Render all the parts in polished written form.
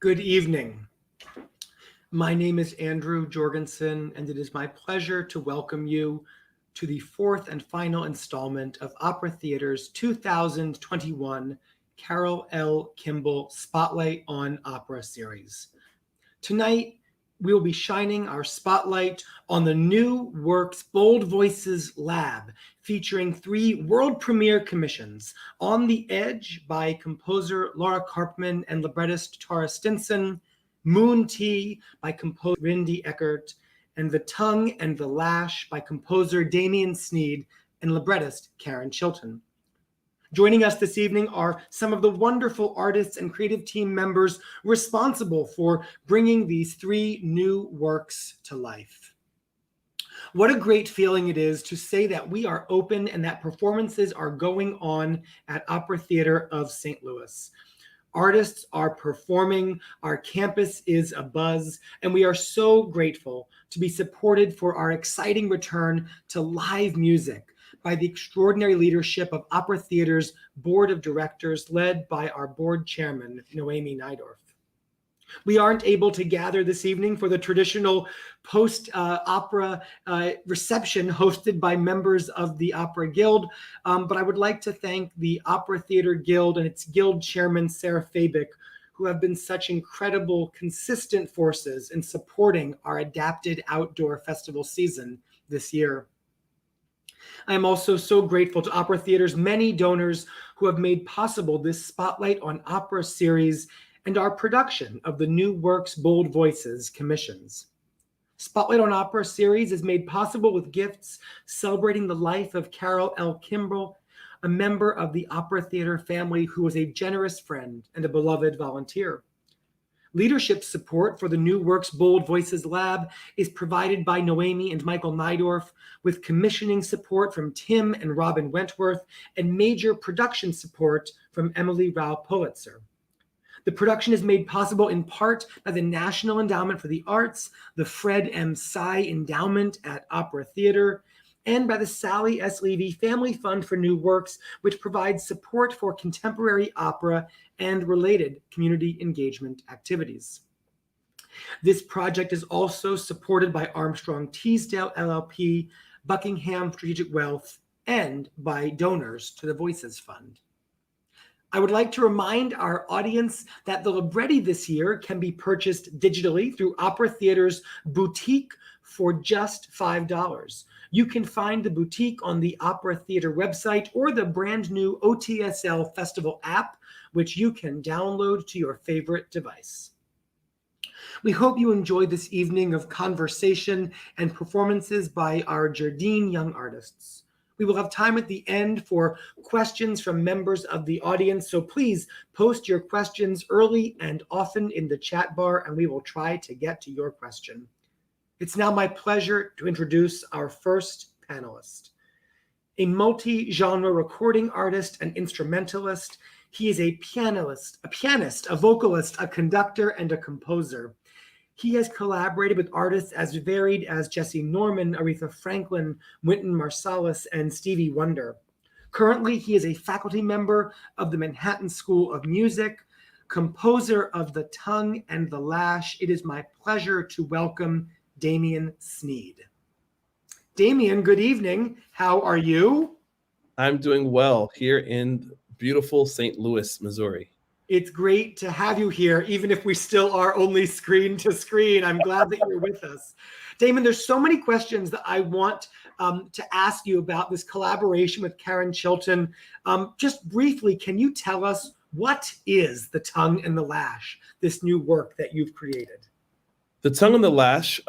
Good evening. My name is Andrew Jorgensen, and it is my pleasure to welcome you to the fourth and final installment of Opera Theater's 2021 Carol L. Kimball Spotlight on Opera series. Tonight, we will be shining our spotlight on the new works Bold Voices Lab, featuring 3 world premiere commissions: On the Edge by composer Laura Karpman and librettist Tara Stinson, Moon Tea by composer Rindy Eckert, and The Tongue and the Lash by composer Damian Sneed and librettist Karen Chilton. Joining us this evening are some of the wonderful artists and creative team members responsible for bringing these 3 new works to life. What a great feeling it is to say that we are open and that performances are going on at Opera Theater of St. Louis. Artists are performing, our campus is abuzz, and we are so grateful to be supported for our exciting return to live music by the extraordinary leadership of Opera Theater's Board of Directors, led by our board chairman, Noemi Neidorf. We aren't able to gather this evening for the traditional post-opera reception hosted by members of the Opera Guild, but I would like to thank the Opera Theater Guild and its guild chairman, Sarah Fabic, who have been such incredible, consistent forces in supporting our adapted outdoor festival season this year. I am also so grateful to Opera Theater's many donors who have made possible this Spotlight on Opera series and our production of the new works Bold Voices commissions. Spotlight on Opera series is made possible with gifts celebrating the life of Carol L. Kimball, a member of the Opera Theater family who was a generous friend and a beloved volunteer. Leadership support for the new works Bold Voices Lab is provided by Noemi and Michael Neidorf, with commissioning support from Tim and Robin Wentworth and major production support from Emily Rao Pulitzer. The production is made possible in part by the National Endowment for the Arts, the Fred M. Tsai Endowment at Opera Theater, and by the Sally S. Levy Family Fund for New Works, which provides support for contemporary opera and related community engagement activities. This project is also supported by Armstrong Teasdale LLP, Buckingham Strategic Wealth, and by donors to the Voices Fund. I would like to remind our audience that the libretti this year can be purchased digitally through Opera Theater's boutique for just $5. You can find the boutique on the Opera Theater website or the brand new OTSL Festival app, which you can download to your favorite device. We hope you enjoyed this evening of conversation and performances by our Gerdine Young Artists. We will have time at the end for questions from members of the audience, so please post your questions early and often in the chat bar, and we will try to get to your question. It's now my pleasure to introduce our first panelist. A multi-genre recording artist and instrumentalist, he is a pianist, a vocalist, a conductor, and a composer. He has collaborated with artists as varied as Jesse Norman, Aretha Franklin, Wynton Marsalis, and Stevie Wonder. Currently, he is a faculty member of the Manhattan School of Music, composer of The Tongue and the Lash. It is my pleasure to welcome Damian Sneed. Damian, good evening. How are you? I'm doing well here in beautiful St. Louis, Missouri. It's great to have you here, even if we still are only screen to screen. I'm glad that you're with us. Damon, there's so many questions that I want to ask you about this collaboration with Karen Chilton. Just briefly, can you tell us what is The Tongue and the Lash, this new work that you've created? The Tongue and the Lash,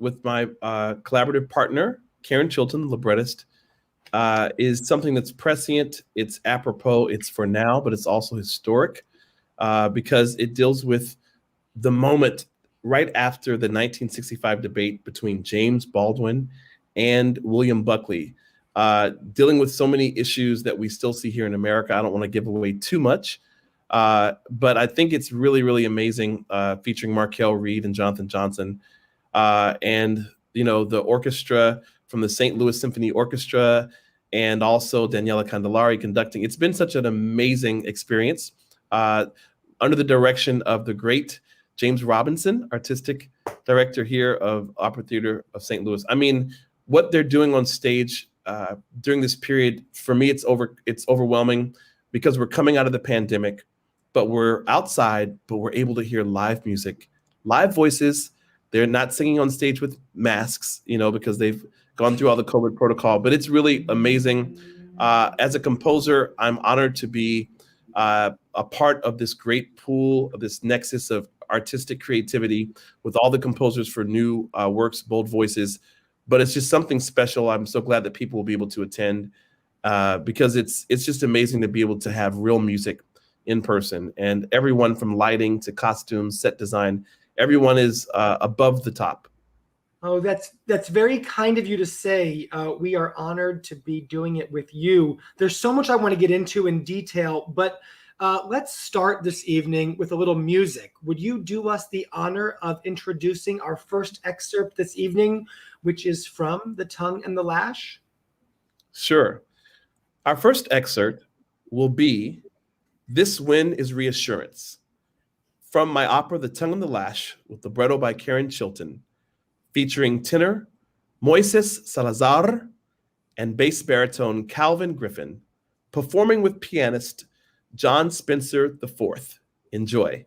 with my collaborative partner, Karen Chilton, librettist, is something that's prescient, it's apropos, it's for now, but it's also historic because it deals with the moment right after the 1965 debate between James Baldwin and William Buckley, dealing with so many issues that we still see here in America. I don't want to give away too much, but I think it's really, really amazing, featuring Markel Reed and Jonathan Johnson, and the orchestra from the St. Louis Symphony Orchestra, and also Daniela Candelari conducting. It's been such an amazing experience. under the direction of the great James Robinson, artistic director here of Opera Theater of St. Louis. I mean, what they're doing on stage during this period, for me, it's overwhelming because we're coming out of the pandemic, but we're outside, but we're able to hear live music, live voices. They're not singing on stage with masks, because they've gone through all the COVID protocol, but it's really amazing. As a composer, I'm honored to be a part of this great pool, of this nexus of artistic creativity with all the composers for new works, bold voices. But it's just something special. I'm so glad that people will be able to attend because it's just amazing to be able to have real music in person. And everyone from lighting to costumes, set design, everyone is above the top. Oh, that's very kind of you to say. We are honored to be doing it with you. There's so much I want to get into in detail, but let's start this evening with a little music. Would you do us the honor of introducing our first excerpt this evening, which is from The Tongue and the Lash? Sure. Our first excerpt will be This Wind is Reassurance, from my opera The Tongue and the Lash, with libretto by Karen Chilton, featuring tenor Moises Salazar and bass baritone Calvin Griffin, performing with pianist John Spencer IV. Enjoy.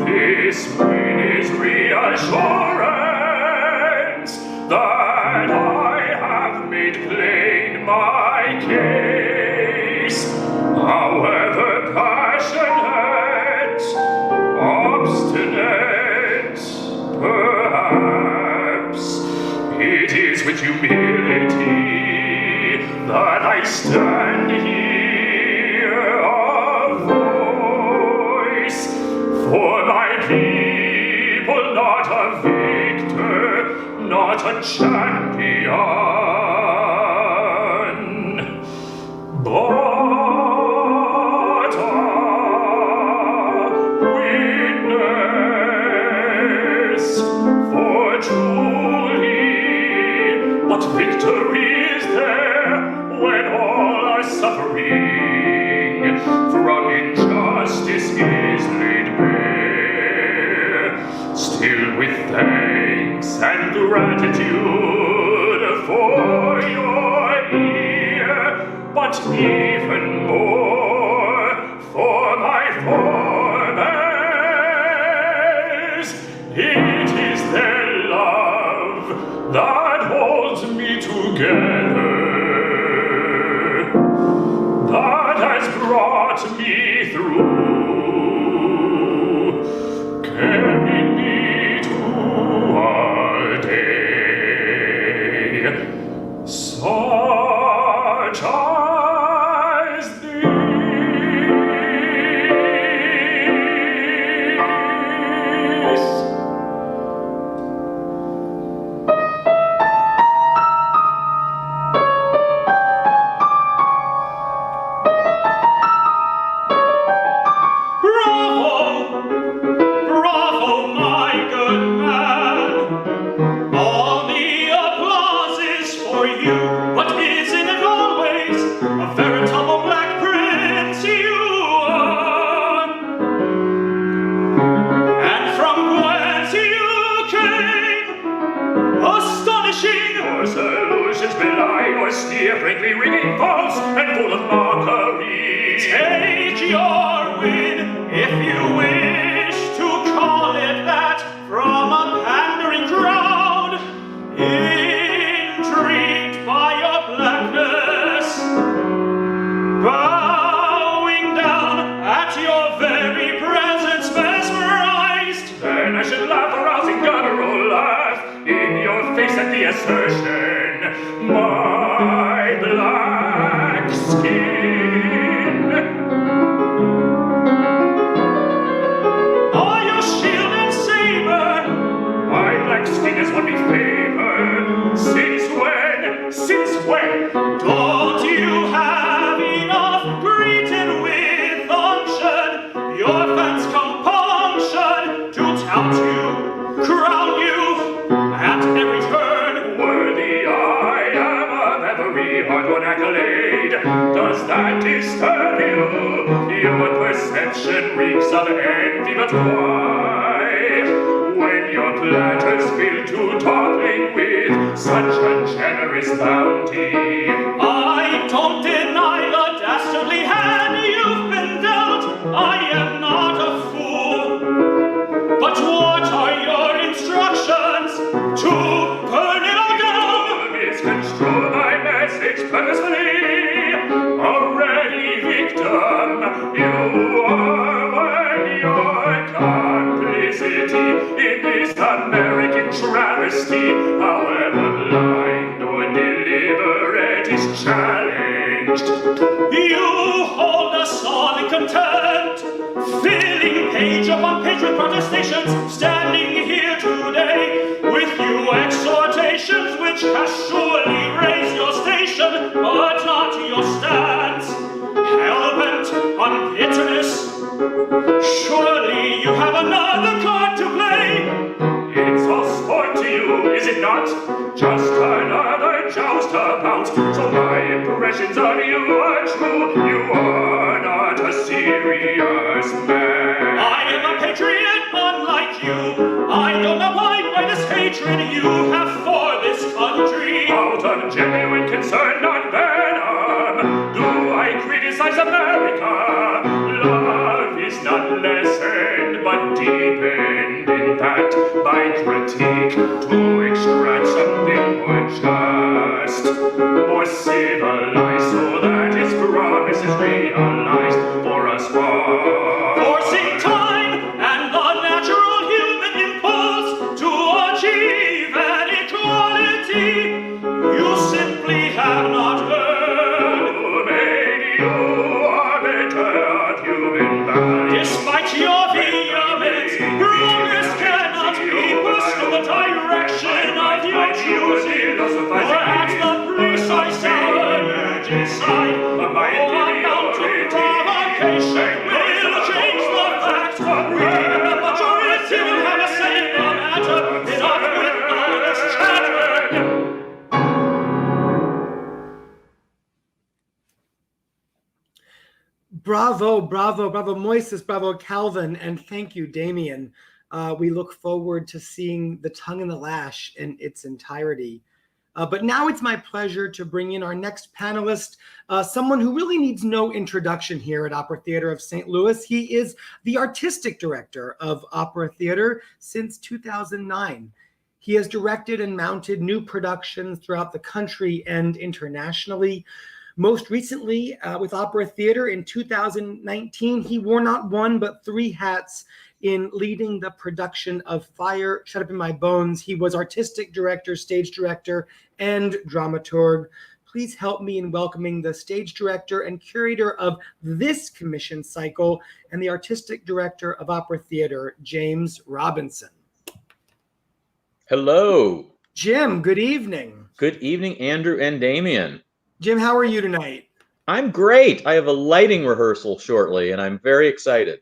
This wind is reassurance that I have made plain my case, however passionate, obstinate, perhaps. It is with humility that I stand here, a voice for my people, not a victor, not a champion, but a witness. For truly, what victory is there when all are suffering from injustice is laid bare? Still with thanks and gratitude for your ear, but even more for my forebears. It is their love that holds me together, that has brought me through, carried me to our day, such as this. Bravo, my good man. All the applause is for you, but isn't it always a veritable Black Prince you are? And from whence you came, astonishing, your solutions belie your sneer, frankly ringing false and full of mockery. Take your win, if you wish to call it that, from a pandering crowd, intrigued by your blackness, bowing down at your very presence, mesmerized. Then I should laugh, a rousing guttural laugh in your face at the assertion, my black skin does that disturb you? Your perception reeks of envy, but why? When your platters fill to toppling with such a generous bounty. I don't deny the dastardly hand you've been dealt. I am not a fool. But what are your instructions? To burn it all down? Misconstrue my message purposefully. A ready victim you are when your complicity in this American travesty, however blind or deliberate, is challenged. You hold us all in contempt, filling page upon page with protestations, standing here today with you exhortations which has surely raised your station, but not your stance. Hell-bent on bitterness, surely you have another card to play. It's all sport to you, is it not? Just another joust about. So my impressions of you are true. You are not a serious man. I am a patriot, unlike you. I don't abide by this hatred you have for this country. Out of genuine concern, not venom, do I criticize America. Love is not lessened, but deepened in that by critique to extract something more just, more civilized, so that its promise is realized for us all. Forcing time and the natural human impulse to achieve an equality you simply have not heard. Made you arbiter of human balance. Despite your vehemence, progress cannot be pushed in the direction of your choosing, or at the precise hour you decide. No amount of provocation will change the fact. We, the majority, will have a say in the matter. Enough with all this chatter. Bravo, bravo, bravo, Moises, bravo, Calvin, and thank you, Damian. We look forward to seeing The Tongue and the Lash in its entirety. But now it's my pleasure to bring in our next panelist, someone who really needs no introduction here at Opera Theater of St. Louis. He is the artistic director of Opera Theater since 2009. He has directed and mounted new productions throughout the country and internationally. Most recently, with Opera Theater in 2019, he wore not one but three hats in leading the production of Fire Shut Up in My Bones. He was artistic director, stage director, and dramaturg. Please help me in welcoming the stage director and curator of this commission cycle and the artistic director of Opera Theater, James Robinson. Hello. Jim, good evening. Good evening, Andrew and Damian. Jim, how are you tonight? I'm great. I have a lighting rehearsal shortly, and I'm very excited.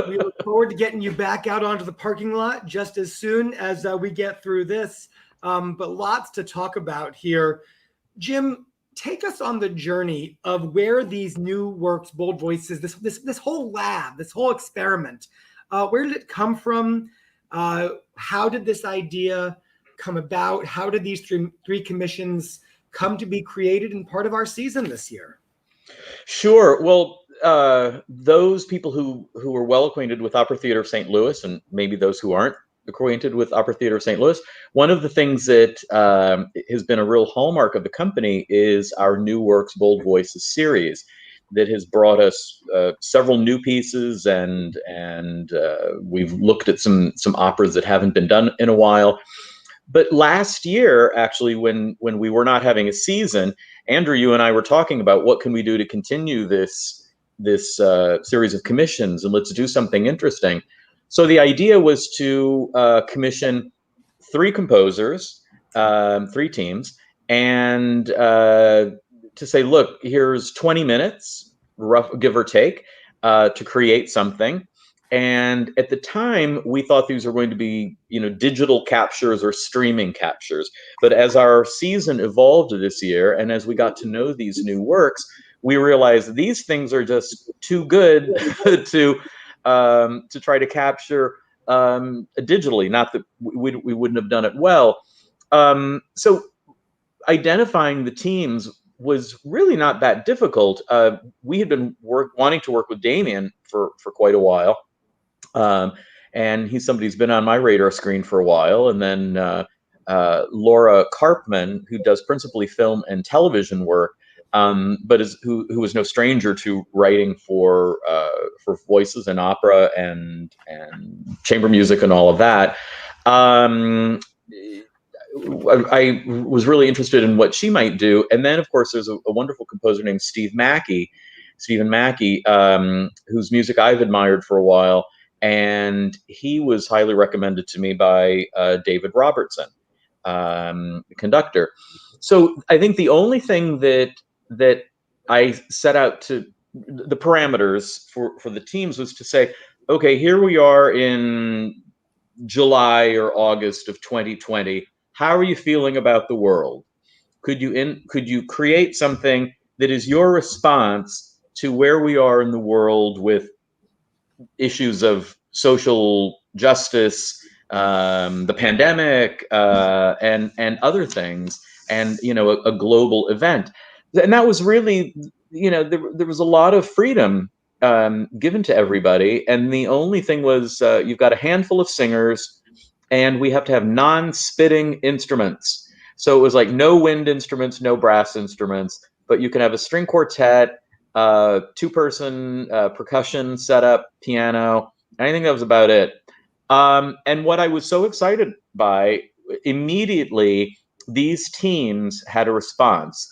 We look forward to getting you back out onto the parking lot just as soon as we get through this. But lots to talk about here. Jim, take us on the journey of where these new works, Bold Voices, this whole lab, this whole experiment, where did it come from? How did this idea come about? How did these three commissions come to be created and part of our season this year? Sure. Well, those people who are well acquainted with Opera Theater of St. Louis, and maybe those who aren't acquainted with Opera Theater of St. Louis, one of the things that has been a real hallmark of the company is our New Works Bold Voices series that has brought us several new pieces, and we've looked at some operas that haven't been done in a while. But last year, actually, when we were not having a season, Andrew, you and I were talking about what can we do to continue this series of commissions, and let's do something interesting. So the idea was to commission three composers, three teams, and to say, look, here's 20 minutes, rough, give or take, to create something. And at the time, we thought these were going to be, digital captures or streaming captures. But as our season evolved this year, and as we got to know these new works, we realized these things are just too good to try to capture digitally. Not that we wouldn't have done it well. So identifying the teams was really not that difficult. We had been wanting to work with Damian for quite a while. And he's somebody who's been on my radar screen for a while. And then Laura Karpman, who does principally film and television work, but who was no stranger to writing for voices and opera and chamber music and all of that. I was really interested in what she might do. And then, of course, there's a wonderful composer named Stephen Mackey, whose music I've admired for a while. And he was highly recommended to me by David Robertson, the conductor. So I think the only thing that I set out to, the parameters for the teams, was to say, okay, here we are in July or August of 2020. How are you feeling about the world? Could you create something that is your response to where we are in the world with issues of social justice, the pandemic, and other things, and a global event? And that was really, there was a lot of freedom given to everybody, and the only thing was you've got a handful of singers, and we have to have non-spitting instruments. So it was like no wind instruments, no brass instruments, but you can have a string quartet, two-person percussion setup, piano. I think that was about it. And what I was so excited by, immediately, these teams had a response.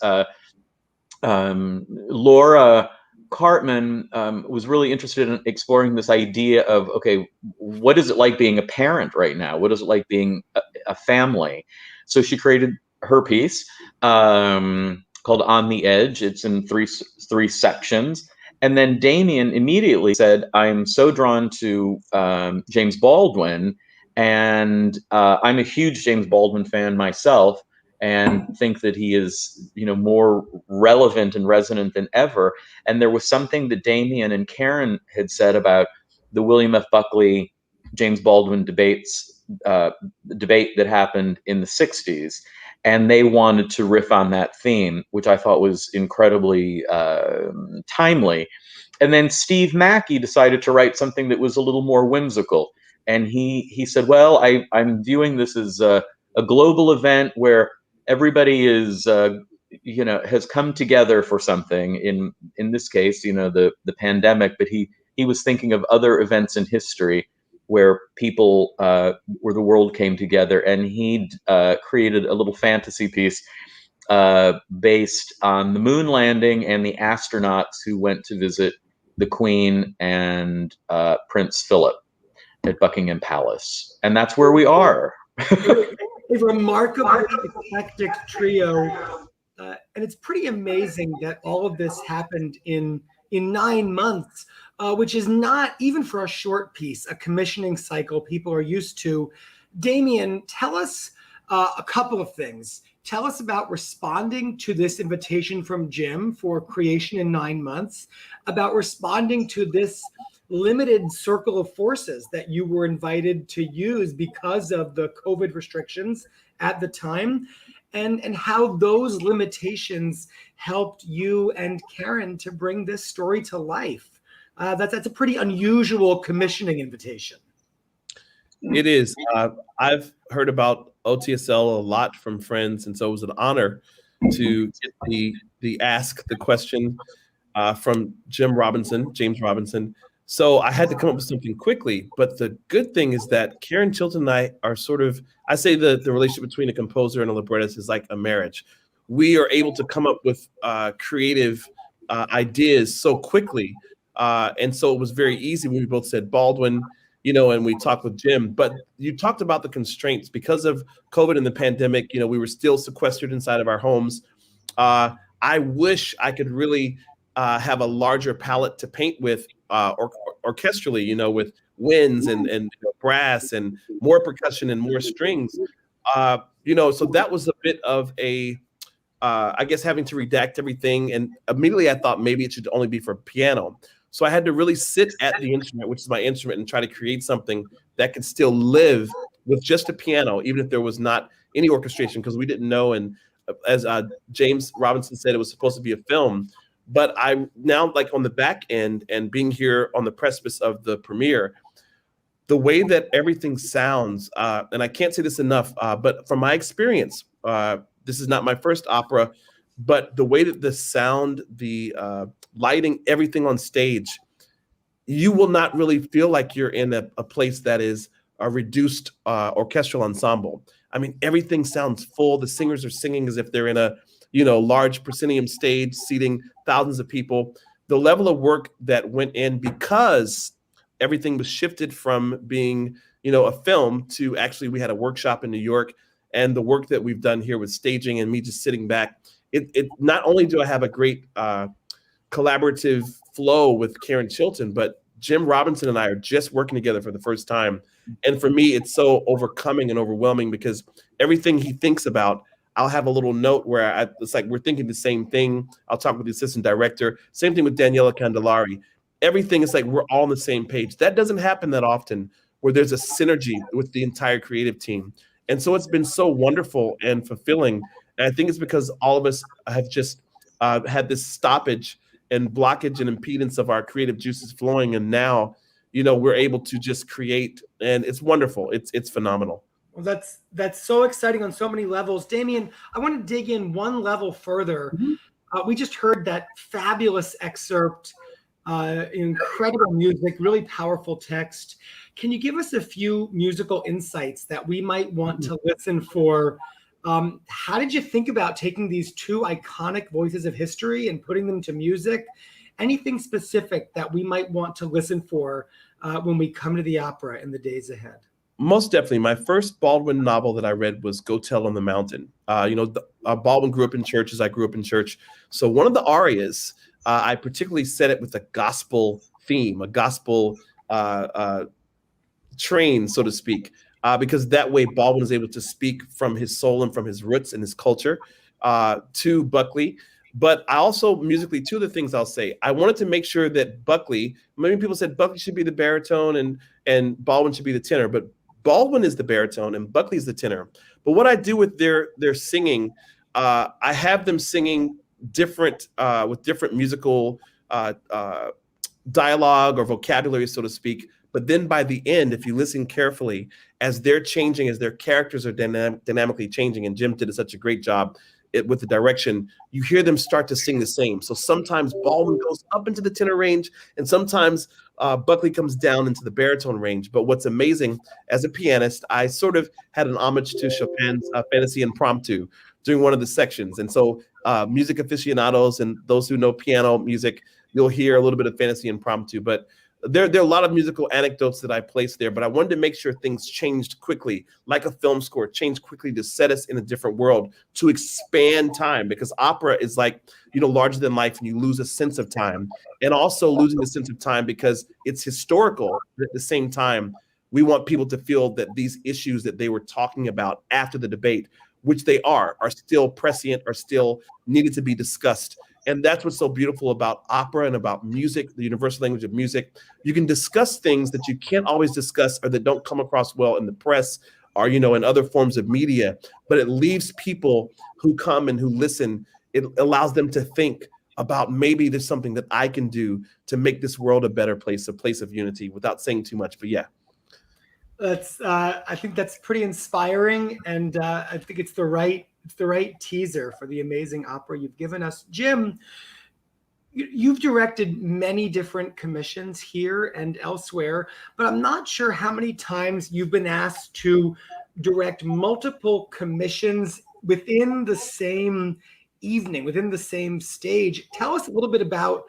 Laura Cartman was really interested in exploring this idea of, okay, what is it like being a parent right now? What is it like being a family? So she created her piece called On the Edge. It's in three sections. And then Damian immediately said, I'm so drawn to James Baldwin, and I'm a huge James Baldwin fan myself, and think that he is, more relevant and resonant than ever. And there was something that Damian and Karen had said about the William F. Buckley, James Baldwin debate that happened in the 60s. And they wanted to riff on that theme, which I thought was incredibly timely. And then Steve Mackey decided to write something that was a little more whimsical. And he said, well, I'm viewing this as a global event where everybody is, has come together for something. In this case, the pandemic. But he was thinking of other events in history where people, where the world came together, and he created a little fantasy piece based on the moon landing and the astronauts who went to visit the Queen and Prince Philip at Buckingham Palace. And that's where we are. A remarkably eclectic trio, and it's pretty amazing that all of this happened in 9 months, which is not, even for a short piece, a commissioning cycle people are used to. Damian, tell us a couple of things. Tell us about responding to this invitation from Jim for creation in 9 months, about responding to this limited circle of forces that you were invited to use because of the COVID restrictions at the time, and how those limitations helped you and Karen to bring this story to life. That's a pretty unusual commissioning invitation. It is. I've heard about OTSL a lot from friends, and so it was an honor to get the question from James Robinson. So I had to come up with something quickly. But the good thing is that Karen Chilton and I are I say the relationship between a composer and a librettist is like a marriage. We are able to come up with creative ideas so quickly. And so it was very easy when we both said Baldwin, and we talked with Jim. But you talked about the constraints because of COVID and the pandemic. We were still sequestered inside of our homes. I wish I could really have a larger palette to paint with, orchestrally, with winds and brass and more percussion and more strings. So that was a bit of a I guess, having to redact everything. And immediately I thought maybe it should only be for piano. So I had to really sit at the instrument, which is my instrument, and try to create something that could still live with just a piano, even if there was not any orchestration, because we didn't know. And as James Robinson said, it was supposed to be a film. But I now, like on the back end and being here on the precipice of the premiere, the way that everything sounds, and I can't say this enough, but from my experience, this is not my first opera, but the way that the sound, the lighting, everything on stage, you will not really feel like you're in a place that is a reduced orchestral ensemble. I mean, everything sounds full. The singers are singing as if they're in a large proscenium stage seating thousands of people. The level of work that went in, because everything was shifted from being, a film to actually we had a workshop in New York, and the work that we've done here with staging and me just sitting back. It not only do I have a great collaborative flow with Karen Chilton, but Jim Robinson and I are just working together for the first time. And for me, it's so overcoming and overwhelming because everything he thinks about, I'll have a little note where it's like we're thinking the same thing. I'll talk with the assistant director. Same thing with Daniela Candelari. Everything is like we're all on the same page. That doesn't happen that often, where there's a synergy with the entire creative team. And so it's been so wonderful and fulfilling. And I think it's because all of us have just had this stoppage and blockage and impedance of our creative juices flowing. And now, we're able to just create, and it's wonderful. It's phenomenal. Well, that's so exciting on so many levels. Damian, I want to dig in one level further. Mm-hmm. We just heard that fabulous excerpt, incredible music, really powerful text. Can you give us a few musical insights that we might want to listen for? How did you think about taking these two iconic voices of history and putting them to music? Anything specific that we might want to listen for when we come to the opera in the days ahead? Most definitely. My first Baldwin novel that I read was Go Tell on the Mountain. Baldwin grew up in churches. I grew up in church. So one of the arias, I particularly set it with a gospel theme, a gospel train, so to speak, because that way Baldwin is able to speak from his soul and from his roots and his culture to Buckley. But I also musically, two of the things I'll say, I wanted to make sure that Buckley, many people said Buckley should be the baritone and Baldwin should be the tenor, but Baldwin is the baritone and Buckley is the tenor. But what I do with their singing, I have them singing different with different musical dialogue or vocabulary, so to speak. But then by the end, if you listen carefully, as they're changing, as their characters are dynamically changing, and Jim did such a great job with the direction, you hear them start to sing the same. So sometimes Baldwin goes up into the tenor range, and sometimes Buckley comes down into the baritone range. But what's amazing, as a pianist, I sort of had an homage to Chopin's Fantasy Impromptu during one of the sections. And so music aficionados and those who know piano music, you'll hear a little bit of Fantasy Impromptu. But there are a lot of musical anecdotes that I placed there, but I wanted to make sure things changed quickly, like a film score, changed quickly to set us in a different world, to expand time, because opera is like, larger than life, and you lose a sense of time. And also losing the sense of time because it's historical, but at the same time, we want people to feel that these issues that they were talking about after the debate, which they are still prescient, are still needed to be discussed. And that's what's so beautiful about opera and about music, the universal language of music. You can discuss things that you can't always discuss or that don't come across well in the press or, in other forms of media, but it leaves people who come and who listen. It allows them to think about maybe there's something that I can do to make this world a better place, a place of unity, without saying too much. But yeah. I think that's pretty inspiring. And I think it's the right teaser for the amazing opera you've given us. Jim, you've directed many different commissions here and elsewhere, but I'm not sure how many times you've been asked to direct multiple commissions within the same evening, within the same stage. Tell us a little bit about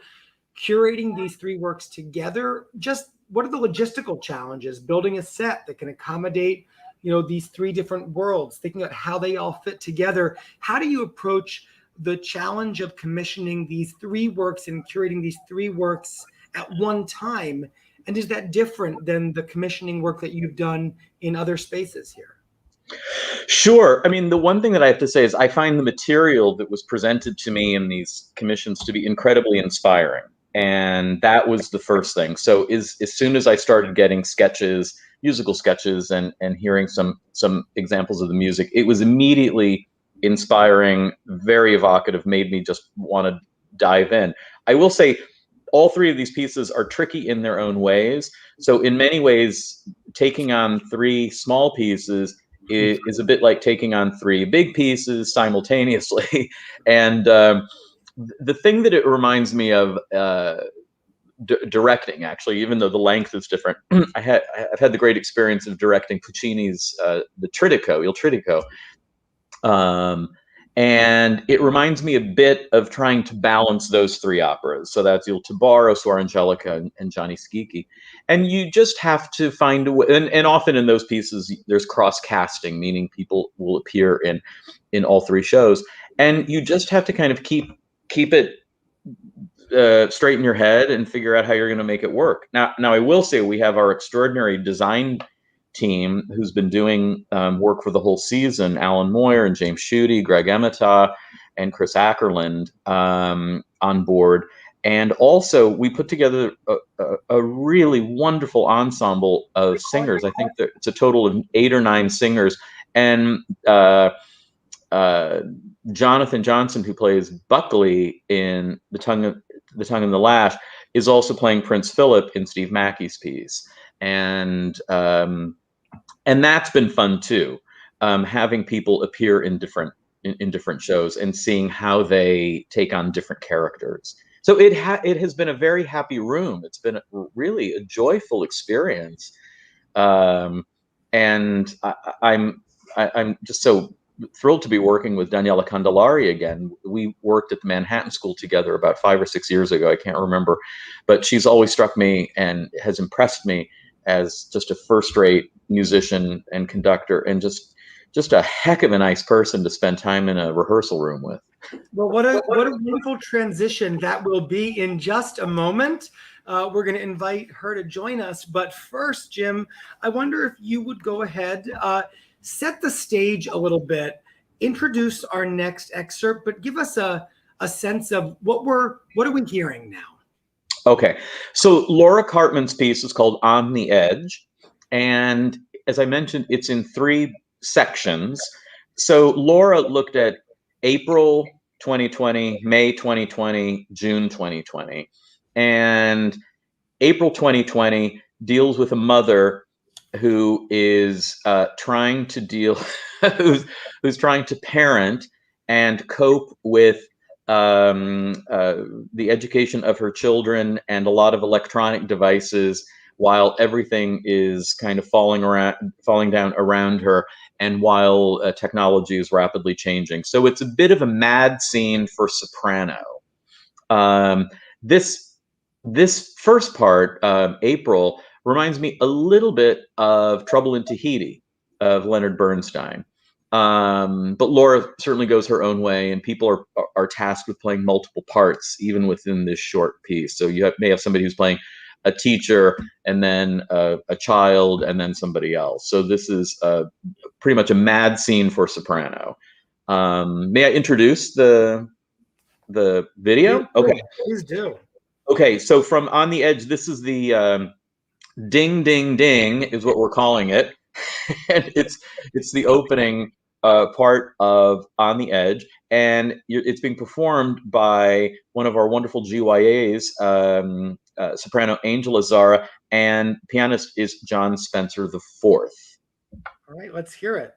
curating these three works together. Just what are the logistical challenges, building a set that can accommodate these three different worlds, thinking about how they all fit together. How do you approach the challenge of commissioning these three works and curating these three works at one time? And is that different than the commissioning work that you've done in other spaces here? Sure. I mean, the one thing that I have to say is I find the material that was presented to me in these commissions to be incredibly inspiring. And that was the first thing. So as soon as I started getting sketches, musical sketches, and hearing some examples of the music, it was immediately inspiring, very evocative, made me just want to dive in. I will say all three of these pieces are tricky in their own ways. So in many ways, taking on three small pieces is a bit like taking on three big pieces simultaneously. And the thing that it reminds me of directing, actually, even though the length is different, I've had the great experience of directing Puccini's the Trittico, Il Trittico. And it reminds me a bit of trying to balance those three operas. So that's Il Tibaro, Suor Angelica, and Gianni Schicchi. And you just have to find a way, and often in those pieces, there's cross-casting, meaning people will appear in all three shows. And you just have to kind of keep it straight in your head and figure out how you're going to make it work. Now, I will say we have our extraordinary design team who's been doing work for the whole season, Alan Moyer and James Schutte, Greg Emeta, and Chris Ackerland on board. And also we put together a really wonderful ensemble of singers. I think that it's a total of 8 or 9 singers. And Jonathan Johnson, who plays Buckley in The Tongue and the Lash, is also playing Prince Philip in Steve Mackey's piece. And that's been fun too, having people appear in different shows and seeing how they take on different characters. So it has been a very happy room. It's been really a joyful experience, and I'm just so thrilled to be working with Daniela Candelari again. We worked at the Manhattan School together about 5 or 6 years ago. I can't remember, but she's always struck me and has impressed me as just a first-rate musician and conductor, and just a heck of a nice person to spend time in a rehearsal room with. Well, what a wonderful transition that will be in just a moment. We're going to invite her to join us. But first, Jim, I wonder if you would go ahead, set the stage a little bit, introduce our next excerpt, but give us a sense of what are we hearing now? Okay, so Laura Cartman's piece is called On the Edge, and as I mentioned, it's in 3 sections. So Laura looked at April 2020, May 2020, June 2020, and April 2020 deals with a mother who is trying to deal, who's trying to parent and cope with the education of her children and a lot of electronic devices, while everything is kind of falling down around her, and while technology is rapidly changing. So it's a bit of a mad scene for soprano. This first part, April, reminds me a little bit of Trouble in Tahiti of Leonard Bernstein. But Laura certainly goes her own way, and people are tasked with playing multiple parts, even within this short piece. So you may have somebody who's playing a teacher, and then a child, and then somebody else. So this is pretty much a mad scene for soprano. May I introduce the video? Okay. Please do. Okay, so from On the Edge, this is the ding, ding, ding is what we're calling it. And it's the opening part of On the Edge, and it's being performed by one of our wonderful GYAs, soprano Angela Zara, and pianist is John Spencer IV. All right, let's hear it.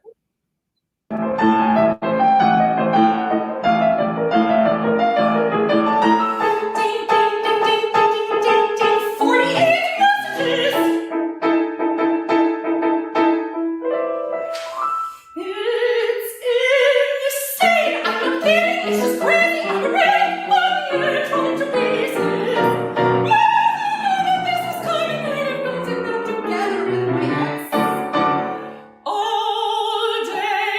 All day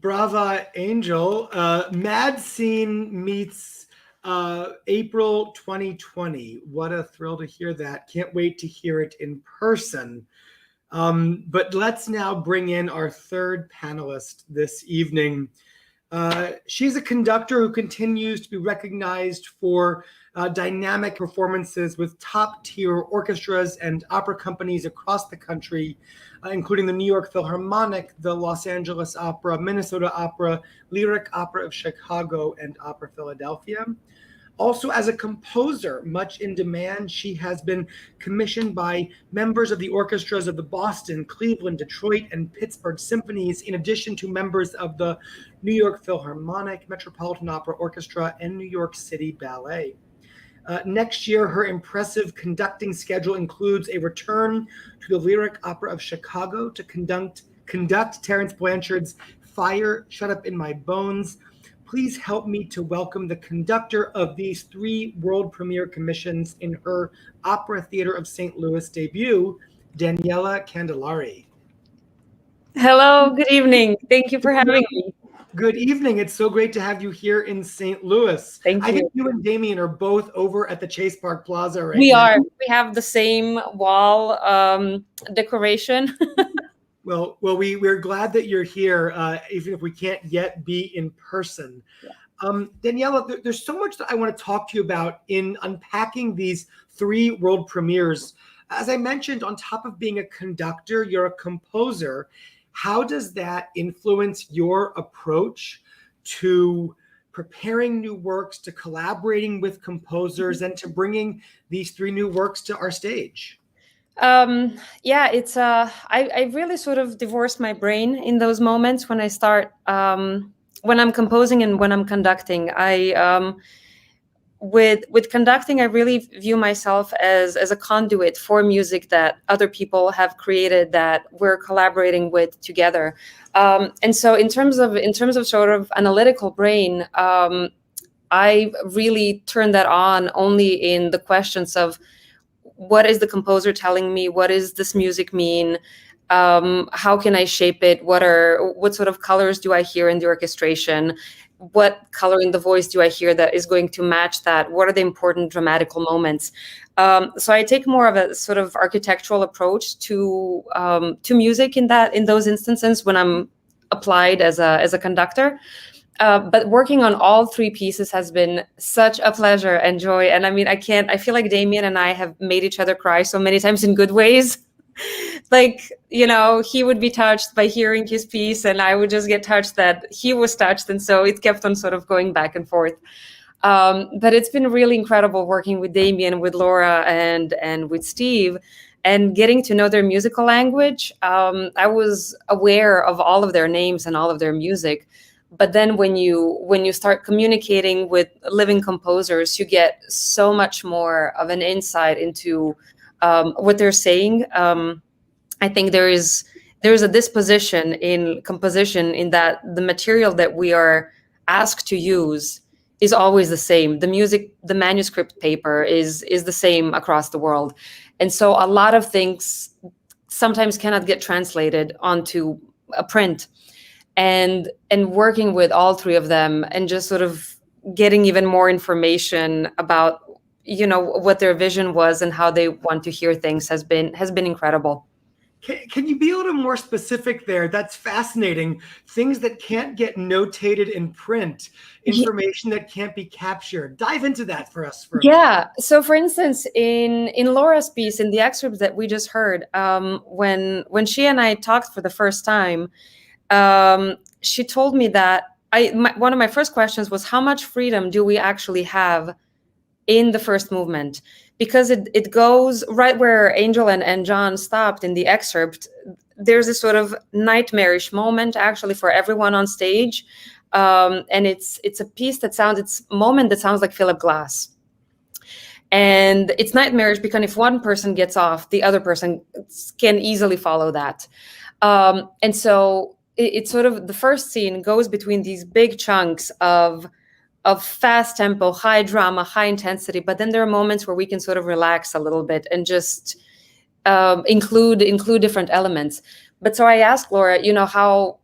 Brava Angel. Mad Scene meets April 2020. What a thrill to hear that. Can't wait to hear it in person. But let's now bring in our third panelist this evening. She's a conductor who continues to be recognized for dynamic performances with top-tier orchestras and opera companies across the country, including the New York Philharmonic, the Los Angeles Opera, Minnesota Opera, Lyric Opera of Chicago, and Opera Philadelphia. Also, as a composer, much in demand, she has been commissioned by members of the orchestras of the Boston, Cleveland, Detroit, and Pittsburgh symphonies, in addition to members of the New York Philharmonic, Metropolitan Opera Orchestra, and New York City Ballet. Next year, her impressive conducting schedule includes a return to the Lyric Opera of Chicago to conduct Terence Blanchard's Fire Shut Up in My Bones. Please help me to welcome the conductor of these 3 world premiere commissions in her Opera Theater of St. Louis debut, Daniela Candelari. Hello, good evening. Thank you for having me. Good evening. It's so great to have you here in St. Louis. Thank you. I think you and Damian are both over at the Chase Park Plaza right now. We are. We have the same wall decoration. We're glad that you're here, even if we can't yet be in person. Yeah. Daniela, there's so much that I want to talk to you about in unpacking these 3 world premieres. As I mentioned, on top of being a conductor, you're a composer. How does that influence your approach to preparing new works, to collaborating with composers, and to bringing these 3 new works to our stage? Yeah, it's I really sort of divorced my brain in those moments when I start when I'm composing and when I'm conducting. With conducting, I really view myself as a conduit for music that other people have created that we're collaborating with together. And so in terms of sort of analytical brain, I really turn that on only in the questions of what is the composer telling me? What does this music mean? How can I shape it? What sort of colors do I hear in the orchestration? What color in the voice do I hear that is going to match that? What are the important dramatical moments? So I take more of a sort of architectural approach to music in those instances when I'm applied as a conductor. But working on all 3 pieces has been such a pleasure and joy. And I mean, I feel like Damian and I have made each other cry so many times in good ways. Like, he would be touched by hearing his piece and I would just get touched that he was touched. And so it kept on sort of going back and forth. But it's been really incredible working with Damian, with Laura, and with Steve, and getting to know their musical language. I was aware of all of their names and all of their music. But then when you start communicating with living composers, you get so much more of an insight into what they're saying. I think there is a disposition in composition in that the material that we are asked to use is always the same. The manuscript paper is the same across the world. And so a lot of things sometimes cannot get translated onto a print. And working with all 3 of them and just sort of getting even more information about, what their vision was and how they want to hear things has been incredible. Can you be a little more specific there? That's fascinating. Things that can't get notated in print, information that can't be captured. Dive into that for us. Yeah. So for instance, in Laura's piece, in the excerpt that we just heard, when she and I talked for the first time, she told me that one of my first questions was, how much freedom do we actually have in the first movement? Because it goes right where Angel and John stopped in the excerpt. There's a sort of nightmarish moment actually for everyone on stage. And it's a piece it's a moment that sounds like Philip Glass. And it's nightmarish because if one person gets off, the other person can easily follow that. And so it's sort of the first scene goes between these big chunks of fast tempo, high drama, high intensity, but then there are moments where we can sort of relax a little bit and just include different elements. But so I asked Laura, how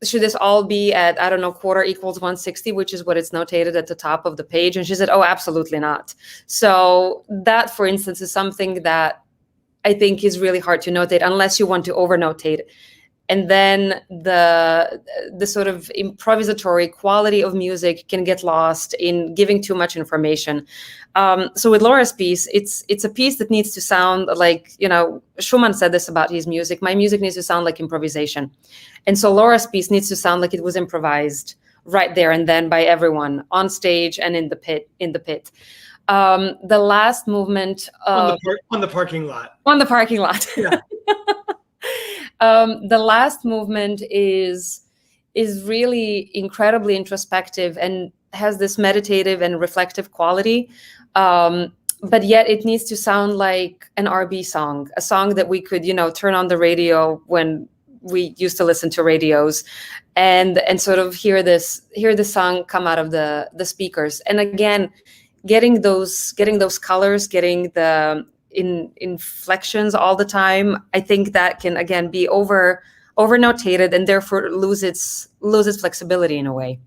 should this all be at, I don't know, quarter equals 160, which is what it's notated at the top of the page? And she said, oh, absolutely not. So that, for instance, is something that I think is really hard to notate unless you want to over-notate. And then the sort of improvisatory quality of music can get lost in giving too much information. So with Laura's piece, it's a piece that needs to sound like, Schumann said this about his music. My music needs to sound like improvisation. And so Laura's piece needs to sound like it was improvised right there and then by everyone on stage and in the pit. The last movement on the parking lot. On the parking lot. Yeah. The last movement is really incredibly introspective and has this meditative and reflective quality. But yet it needs to sound like an R&B song, a song that we could, turn on the radio when we used to listen to radios, and sort of hear the song come out of the speakers. And again, getting those colors, getting the inflections all the time, I think that can again be over notated and therefore lose its flexibility in a way.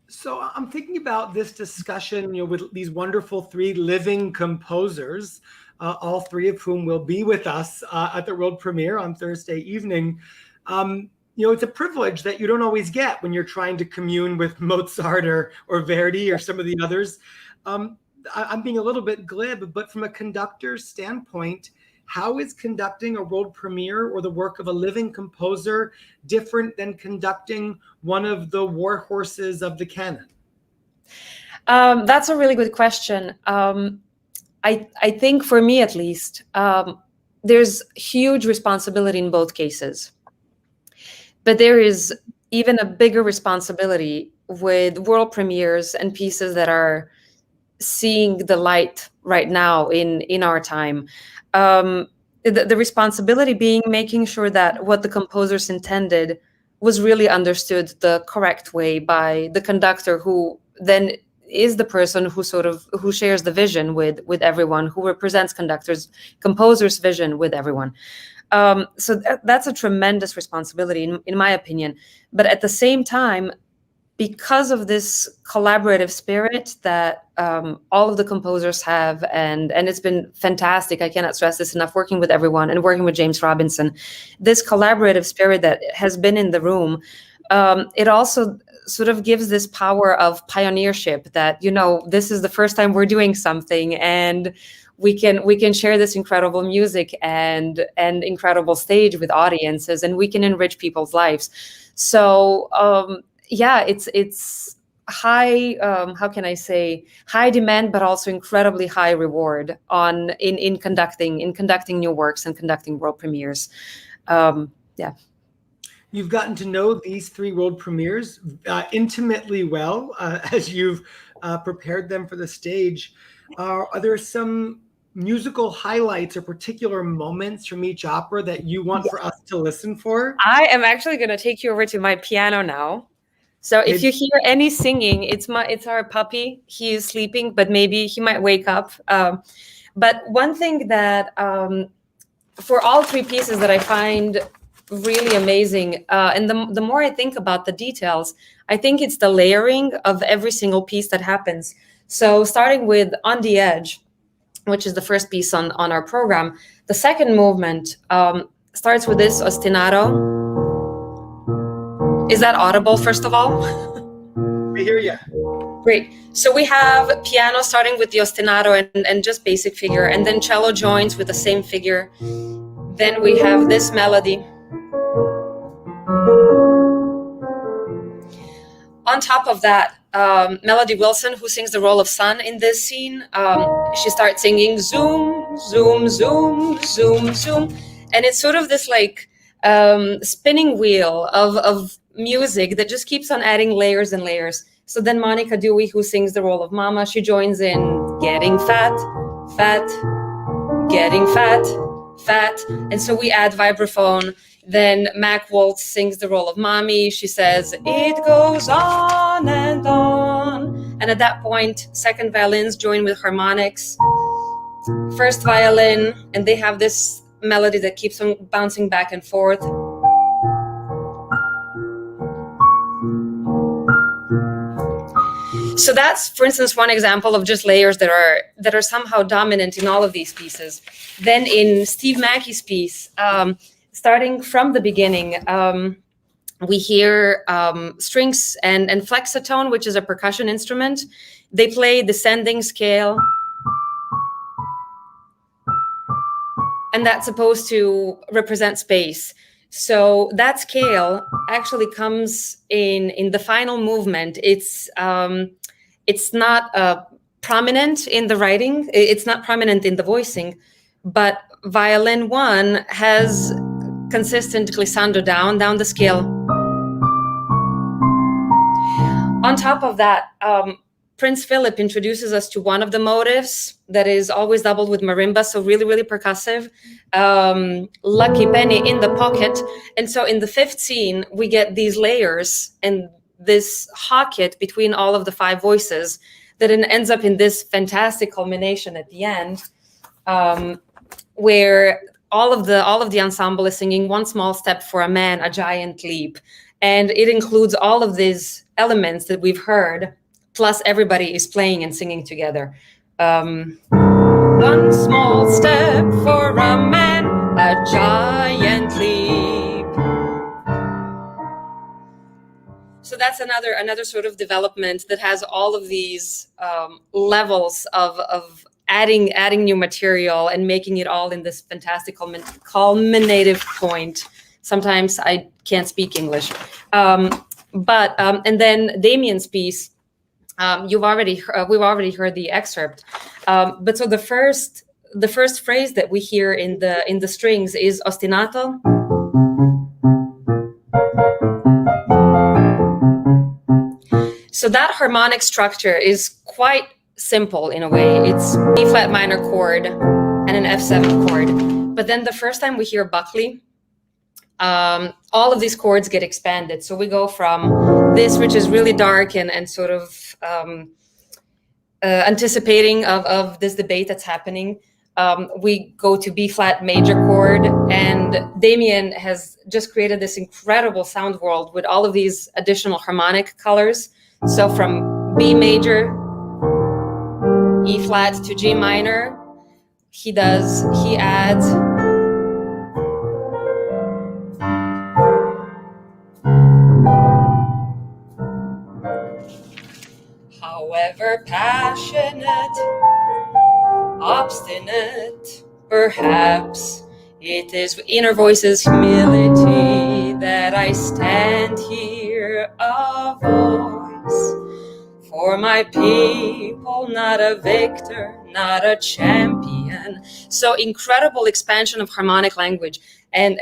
So I'm thinking about this discussion, with these wonderful three living composers, all three of whom will be with us at the world premiere on Thursday evening. It's a privilege that you don't always get when you're trying to commune with Mozart or Verdi or some of the others. I'm being a little bit glib, but from a conductor's standpoint, how is conducting a world premiere or the work of a living composer different than conducting one of the war horses of the canon? That's a really good question. I think for me, at least, there's huge responsibility in both cases. But there is even a bigger responsibility with world premieres and pieces that are seeing the light right now in our time. The responsibility being making sure that what the composers intended was really understood the correct way by the conductor, who then is the person who shares the vision with everyone, who represents composer's vision with everyone. So that's a tremendous responsibility, in my opinion. But at the same time, because of this collaborative spirit that all of the composers have, and it's been fantastic, I cannot stress this enough, working with everyone and working with James Robinson, this collaborative spirit that has been in the room, it also sort of gives this power of pioneership that, this is the first time we're doing something, and we can share this incredible music and incredible stage with audiences, and we can enrich people's lives. So it's high, how can I say, high demand, but also incredibly high reward in conducting new works and conducting world premieres. You've gotten to know these three world premieres intimately well as you've prepared them for the stage. Are there some musical highlights or particular moments from each opera that you want for us to listen for? I am actually going to take you over to my piano now. So if you hear any singing, it's our puppy. He is sleeping, but maybe he might wake up. But one thing that for all three pieces that I find really amazing, and the more I think about the details, I think it's the layering of every single piece that happens. So starting with On the Edge, which is the first piece on our program, the second movement starts with this ostinato. Is that audible, first of all? We hear you. Great. So we have piano starting with the ostinato and just basic figure, and then cello joins with the same figure. Then we have this melody. On top of that, Melody Wilson, who sings the role of Sun in this scene, she starts singing zoom, zoom, zoom, zoom, zoom. And it's sort of this like spinning wheel of music that just keeps on adding layers and layers. So then Monica Dewey, who sings the role of Mama, she joins in getting fat, fat, getting fat, fat. And so we add vibraphone. Then Mac Waltz sings the role of Mommy. She says, it goes on and on. And at that point, second violins join with harmonics. First violin, and they have this melody that keeps on bouncing back and forth. So that's, for instance, one example of just layers that are somehow dominant in all of these pieces. Then in Steve Mackey's piece, starting from the beginning, we hear strings and flexatone, which is a percussion instrument. They play descending scale, and that's supposed to represent space. So that scale actually comes in the final movement. It's not prominent in the writing. It's not prominent in the voicing, but violin 1 has consistent glissando down the scale. On top of that, Prince Philip introduces us to one of the motives that is always doubled with marimba, so really, really percussive. Lucky Penny in the pocket. And so in the 5th scene, we get these layers and this hocket between all of the 5 voices that ends up in this fantastic culmination at the end, where all of the ensemble is singing One Small Step for a Man, a Giant Leap. And it includes all of these elements that we've heard, plus everybody is playing and singing together. One small step for a man, a giant leap. So that's another sort of development that has all of these levels of adding new material and making it all in this fantastic culminative point. Sometimes I can't speak English. And then Damian's piece, we've already heard the excerpt. But so the first phrase that we hear in the strings is ostinato. So that harmonic structure is quite simple in a way. It's B flat minor chord and an F7 chord. But then the first time we hear Buckley, all of these chords get expanded. So we go from this, which is really dark and sort of anticipating of this debate that's happening. We go to B flat major chord, and Damian has just created this incredible sound world with all of these additional harmonic colors. So from B major, E flat to G minor, he adds however passionate, obstinate, perhaps it is inner voice's humility that I stand here a voice for my people, not a victor, not a champion. So incredible expansion of harmonic language. And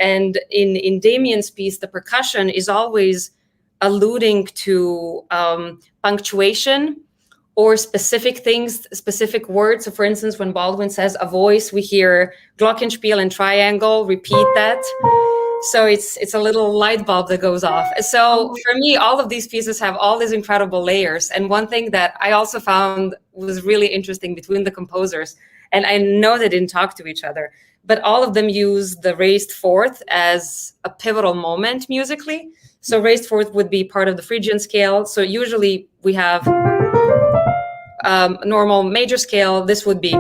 in Damian's piece, the percussion is always alluding to punctuation or specific things, specific words. So for instance, when Baldwin says a voice, we hear glockenspiel and triangle, repeat that. So it's a little light bulb that goes off. So for me, all of these pieces have all these incredible layers. And one thing that I also found was really interesting between the composers, and I know they didn't talk to each other, but all of them use the raised fourth as a pivotal moment musically. So raised fourth would be part of the Phrygian scale. So usually we have normal major scale. This would be.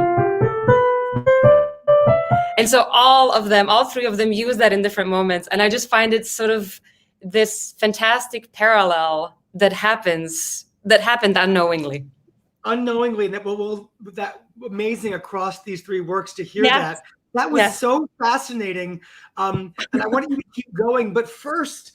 And so all three of them use that in different moments. And I just find it sort of this fantastic parallel that happened unknowingly. Unknowingly, that amazing across these 3 works to hear that. That was so fascinating. And I want you to keep going. But first,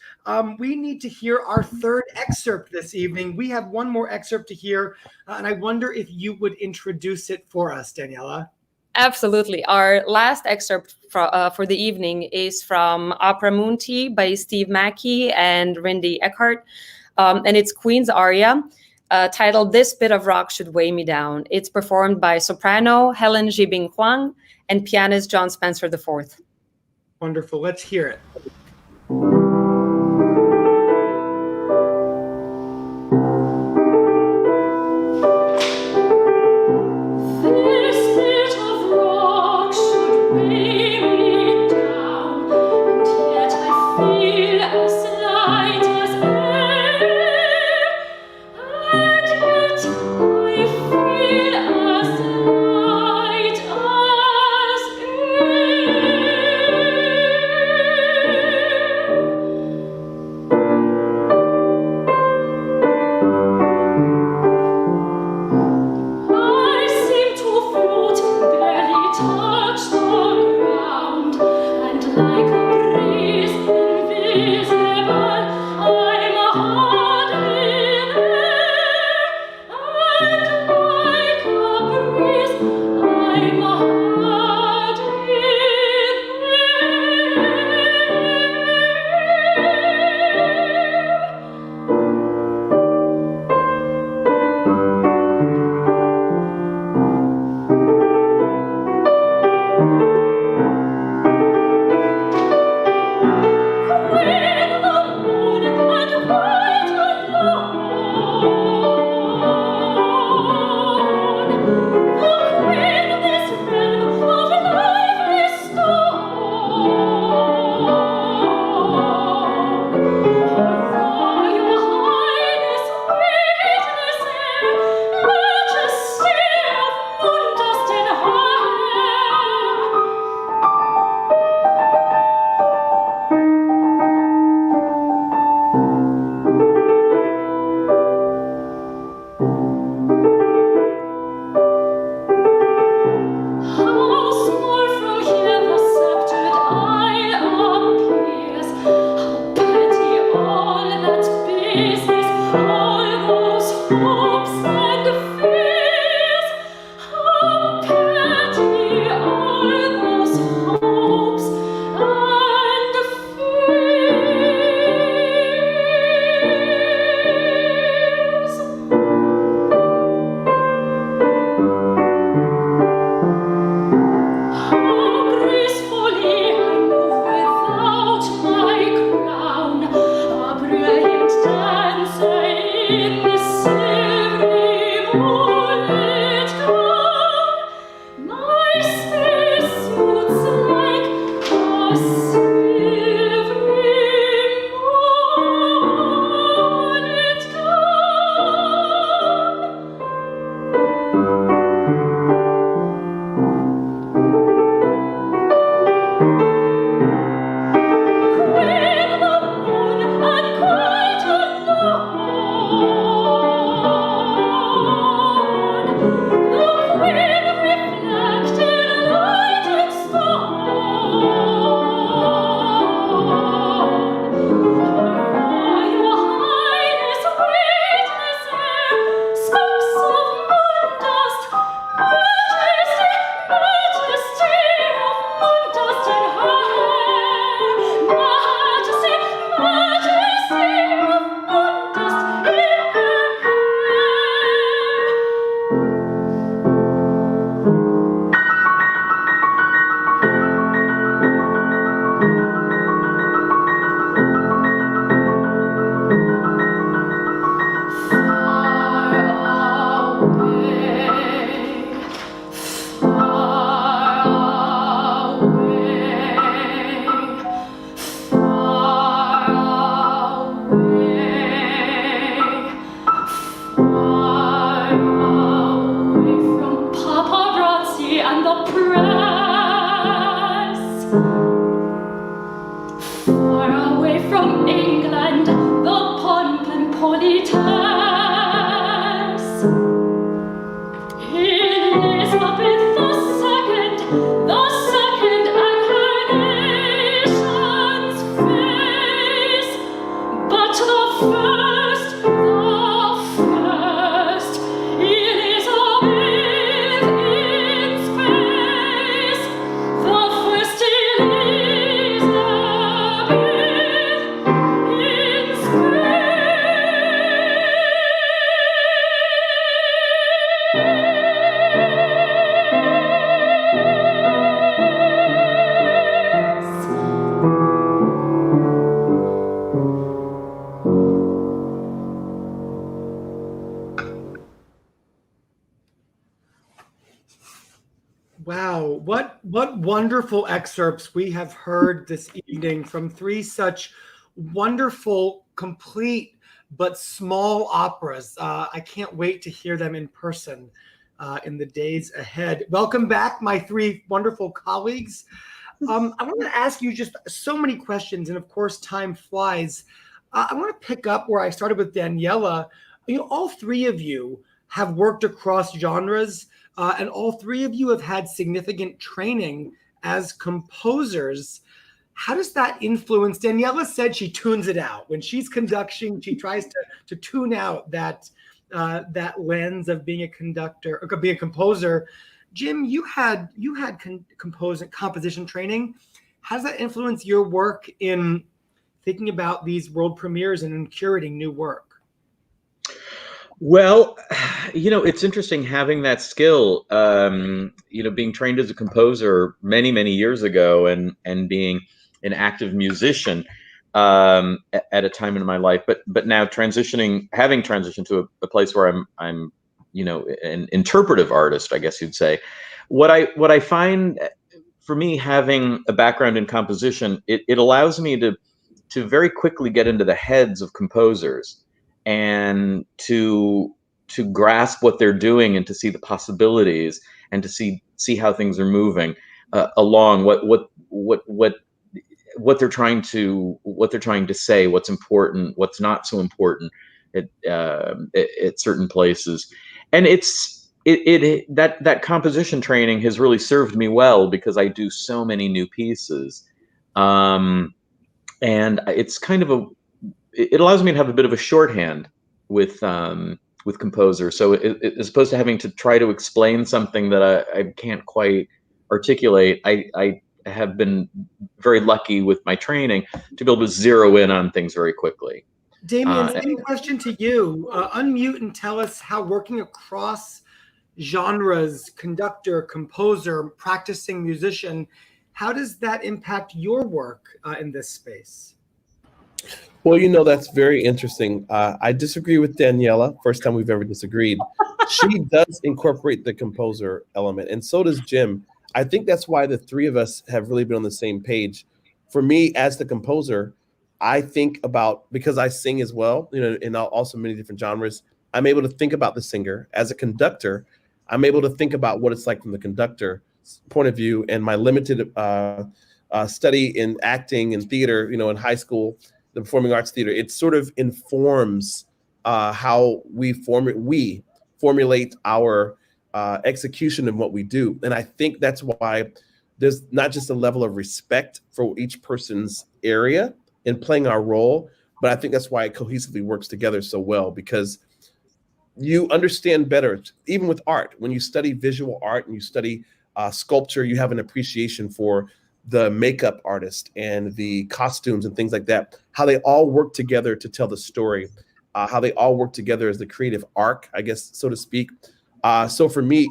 we need to hear our 3rd excerpt this evening. We have one more excerpt to hear. And I wonder if you would introduce it for us, Daniela. Absolutely. Our last excerpt for the evening is from Opera Munti by Steve Mackey and Randy Eckhart. And it's Queen's aria, titled This Bit of Rock Should Weigh Me Down. It's performed by soprano Helen Jibing Huang and pianist John Spencer IV. Wonderful. Let's hear it. As light as air, and yet Elizabeth the second, and her nation's face. But the first, Elizabeth in space. The first Wow, what wonderful excerpts we have heard this evening from three such wonderful, complete but small operas. I can't wait to hear them in person in the days ahead. Welcome back, my three wonderful colleagues. I want to ask you just so many questions, and of course, time flies. I want to pick up where I started with Daniela. All three of you have worked across genres. And all three of you have had significant training as composers. How does that influence? Daniela said she tunes it out. When she's conducting, she tries to tune out that lens of being a conductor or being a composer. Jim, you had composition training. How does that influence your work in thinking about these world premieres and in curating new work? Well, it's interesting having that skill, being trained as a composer many, many years ago and being an active musician at a time in my life, but now having transitioned to a place where I'm an interpretive artist, I guess you'd say. What I find for me, having a background in composition, it allows me to very quickly get into the heads of composers and to grasp what they're doing and to see the possibilities and to see how things are moving along, what they're trying to say, what's important, what's not so important at certain places. And that composition training has really served me well because I do so many new pieces, and it's kind of it allows me to have a bit of a shorthand with composers. So as opposed to having to try to explain something that I can't quite articulate, I have been very lucky with my training to be able to zero in on things very quickly. Damian, same question to you. Unmute and tell us how working across genres, conductor, composer, practicing musician, how does that impact your work in this space? Well, that's very interesting. I disagree with Daniela. First time we've ever disagreed. She does incorporate the composer element, and so does Jim. I think that's why the three of us have really been on the same page. For me, as the composer, I think about, because I sing as well, in also many different genres, I'm able to think about the singer. As a conductor, I'm able to think about what it's like from the conductor's point of view, and my limited study in acting and theater, in high school, the performing arts theater, it sort of informs how we formulate our execution and what we do. And I think that's why there's not just a level of respect for each person's area in playing our role, but I think that's why it cohesively works together so well, because you understand better, even with art. When you study visual art and you study sculpture, you have an appreciation for the makeup artist and the costumes and things like that, how they all work together to tell the story, how they all work together as the creative arc, I guess, so to speak. So for me,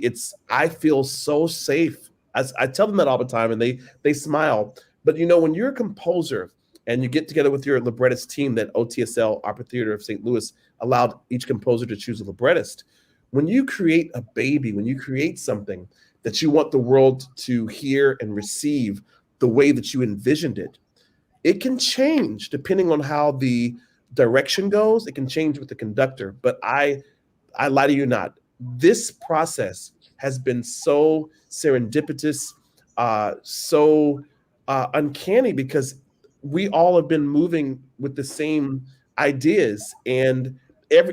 I feel so safe. As I tell them that all the time, and they smile. But when you're a composer and you get together with your librettist team that OTSL, Opera Theater of St. Louis, allowed each composer to choose a librettist, when you create a baby, when you create something that you want the world to hear and receive the way that you envisioned it, it can change depending on how the direction goes. It can change with the conductor. But I lie to you not. This process has been so serendipitous, so uncanny, because we all have been moving with the same ideas. And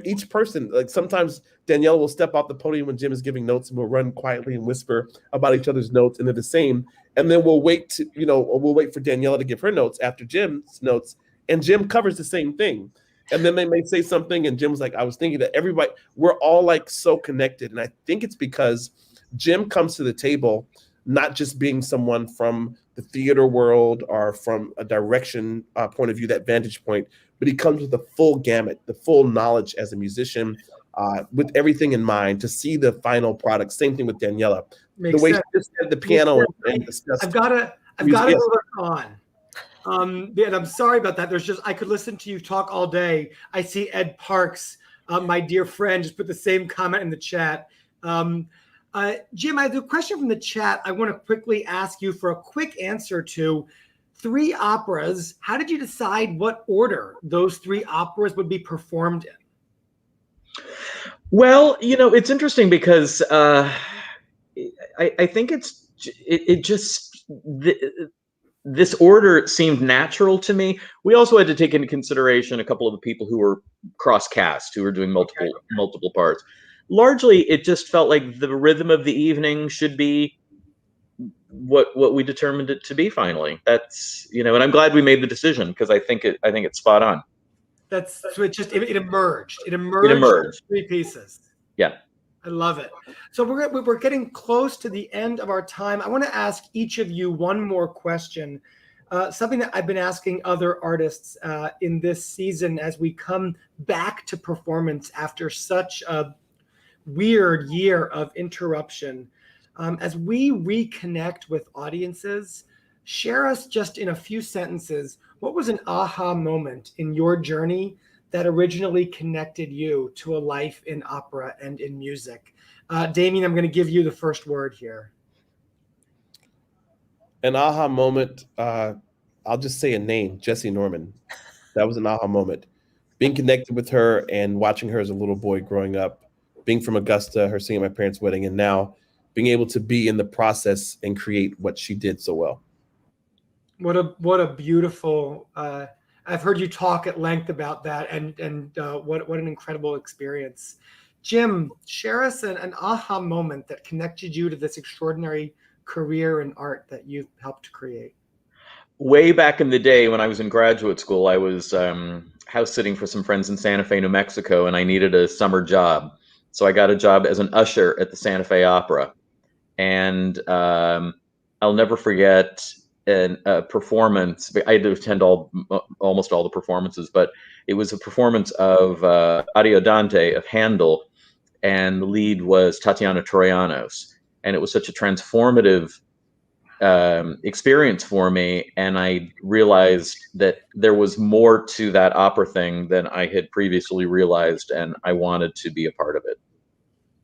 each person, like sometimes Daniela will step off the podium when Jim is giving notes, and we'll run quietly and whisper about each other's notes, and they're the same. And then we'll wait for Daniela to give her notes after Jim's notes, and Jim covers the same thing. And then they may say something, and Jim's like, I was thinking that everybody, we're all like so connected. And I think it's because Jim comes to the table not just being someone from the theater world or from a direction point of view, that vantage point, but he comes with the full gamut, the full knowledge as a musician, with everything in mind to see the final product. Same thing with Daniela. Makes the way sense. she just had the piano and discussed. I've got to go on. And I'm sorry about that. I could listen to you talk all day. I see Ed Parks, my dear friend, just put the same comment in the chat. Jim, I have a question from the chat. I want to quickly ask you for a quick answer to 3 operas. How did you decide what order those 3 operas would be performed in? Well, it's interesting because I think this order seemed natural to me. We also had to take into consideration a couple of the people who were cross-cast, who were doing multiple parts. Largely, it just felt like the rhythm of the evening should be what we determined it to be finally. That's, and I'm glad we made the decision because I think it's spot on. So it emerged. It emerged. With 3 pieces. Yeah. I love it. So we're getting close to the end of our time. I want to ask each of you one more question. Something that I've been asking other artists in this season as we come back to performance after such a weird year of interruption. As we reconnect with audiences, share us just in a few sentences, what was an aha moment in your journey that originally connected you to a life in opera and in music? Damian, I'm going to give you the first word here. An aha moment, I'll just say a name, Jessie Norman. That was an aha moment. Being connected with her and watching her as a little boy growing up, being from Augusta, her singing at my parents' wedding, and now being able to be in the process and create what she did so well. What a beautiful, I've heard you talk at length about that, and what an incredible experience. Jim, share us an aha moment that connected you to this extraordinary career in art that you've helped create. Way back in the day when I was in graduate school, I was house sitting for some friends in Santa Fe, New Mexico, and I needed a summer job. So I got a job as an usher at the Santa Fe Opera. And I'll never forget a performance. I had to attend almost all the performances, but it was a performance of Ariodante of Handel, and the lead was Tatiana Troianos. And it was such a transformative experience for me, and I realized that there was more to that opera thing than I had previously realized, and I wanted to be a part of it.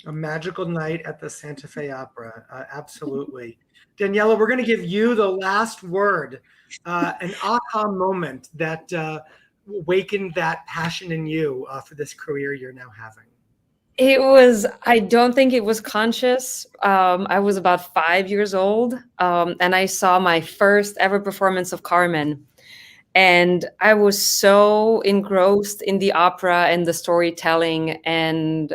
A magical night at the Santa Fe Opera, absolutely. Daniela, we're going to give you the last word, an aha moment that awakened that passion in you for this career you're now having. I don't think it was conscious. I was about 5 years old, and I saw my first ever performance of Carmen. And I was so engrossed in the opera and the storytelling. And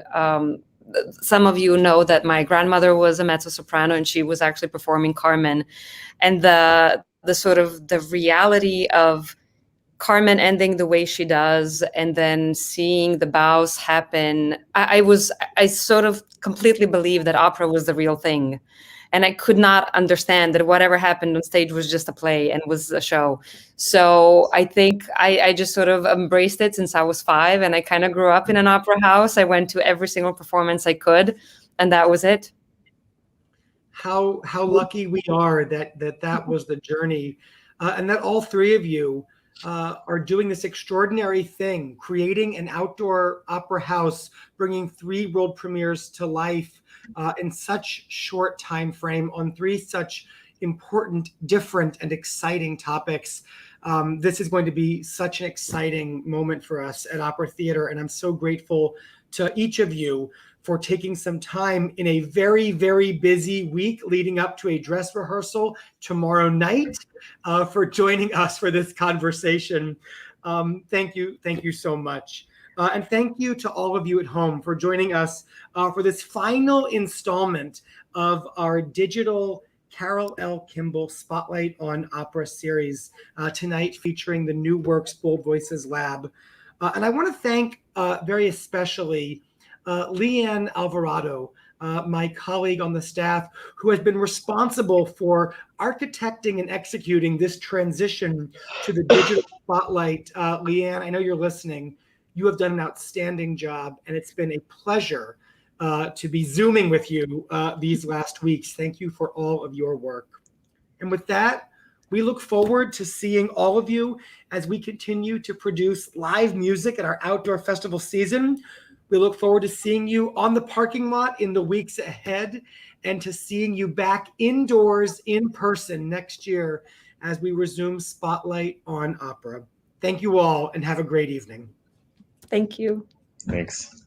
some of you know that my grandmother was a mezzo-soprano, and she was actually performing Carmen. And the sort of the reality of Carmen ending the way she does, and then seeing the bows happen, I sort of completely believed that opera was the real thing. And I could not understand that whatever happened on stage was just a play and was a show. So I think I just sort of embraced it since I was 5, and I kind of grew up in an opera house. I went to every single performance I could, and that was it. How lucky we are that was the journey, and that all 3 of you are doing this extraordinary thing, creating an outdoor opera house, bringing 3 world premieres to life in such short time frame on 3 such important, different, and exciting topics. This is going to be such an exciting moment for us at Opera Theater, and I'm so grateful to each of you for taking some time in a very, very busy week leading up to a dress rehearsal tomorrow night, for joining us for this conversation. Thank you so much. And thank you to all of you at home for joining us for this final installment of our digital Carol L. Kimball Spotlight on Opera series, tonight featuring the New Works Bold Voices Lab. And I want to thank very especially Leanne Alvarado, my colleague on the staff, who has been responsible for architecting and executing this transition to the digital spotlight. Leanne, I know you're listening. You have done an outstanding job, and it's been a pleasure to be Zooming with you these last weeks. Thank you for all of your work. And with that, we look forward to seeing all of you as we continue to produce live music at our outdoor festival season. We look forward to seeing you on the parking lot in the weeks ahead and to seeing you back indoors in person next year as we resume Spotlight on Opera. Thank you all and have a great evening. Thank you. Thanks.